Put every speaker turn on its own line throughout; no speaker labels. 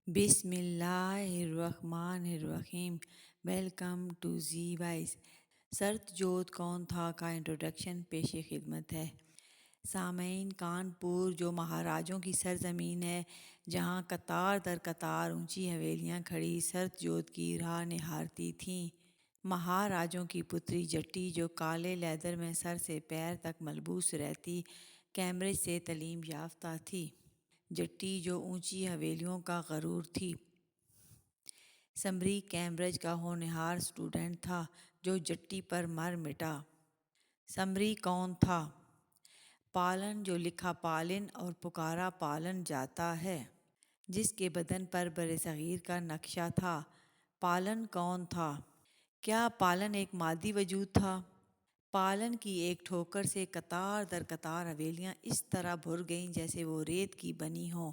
بسم اللہ الرحمن الرحیم۔ Welcome to Zee Voice. Satya کون تھا کا انٹروڈکشن پیش خدمت ہے۔ سامعین، کانپور جو مہاراجوں کی سرزمین ہے، جہاں قطار در قطار اونچی حویلیاں کھڑی ستیہ کی راہ نہارتی تھیں۔ مہاراجوں کی پتری جٹی جو کالے لیدر میں سر سے پیر تک ملبوس رہتی، کیمبرج سے تعلیم یافتہ تھی۔ جٹی جو اونچی حویلیوں کا غرور تھی۔ سمری کیمبرج کا ہونہار اسٹوڈنٹ تھا جو جٹی پر مر مٹا۔ سمری کون تھا؟ پالن جو لکھا پالن اور پکارا پالن جاتا ہے، جس کے بدن پر برصغیر کا نقشہ تھا۔ پالن کون تھا؟ کیا پالن ایک مادی وجود تھا؟ پالن کی ایک ٹھوکر سے قطار در قطار حویلیاں اس طرح بھر گئیں جیسے وہ ریت کی بنی ہوں۔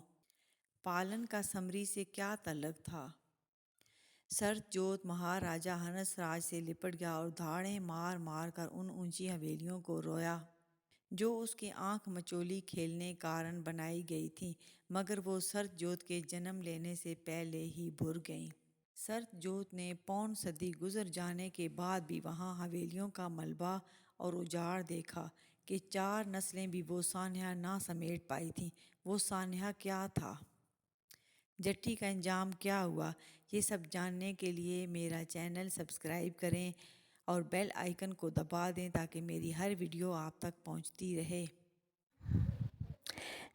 پالن کا سمری سے کیا تعلق تھا؟ ستیہ مہاراجا ہنس راج سے لپٹ گیا اور دھاڑیں مار مار کر ان اونچی حویلیوں کو رویا جو اس کے آنکھ مچولی کھیلنے کارن بنائی گئی تھیں، مگر وہ ستیہ کے جنم لینے سے پہلے ہی بھر گئیں۔ ستیہ نے پون صدی گزر جانے کے بعد بھی وہاں حویلیوں کا ملبہ اور اجاڑ دیکھا کہ 4 نسلیں بھی وہ سانحہ نہ سمیٹ پائی تھیں۔ وہ سانحہ کیا تھا؟ جٹی کا انجام کیا ہوا؟ یہ سب جاننے کے لیے میرا چینل سبسکرائب کریں اور بیل آئیکن کو دبا دیں تاکہ میری ہر ویڈیو آپ تک پہنچتی رہے۔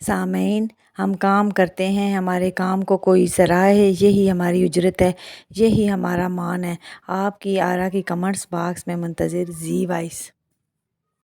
سامعین، ہم کام کرتے ہیں، ہمارے کام کو کوئی سراہے، یہی ہماری اجرت ہے، یہی ہمارا مان ہے۔ آپ کی آراء کی کمنٹس باکس میں منتظر۔ زی وائس۔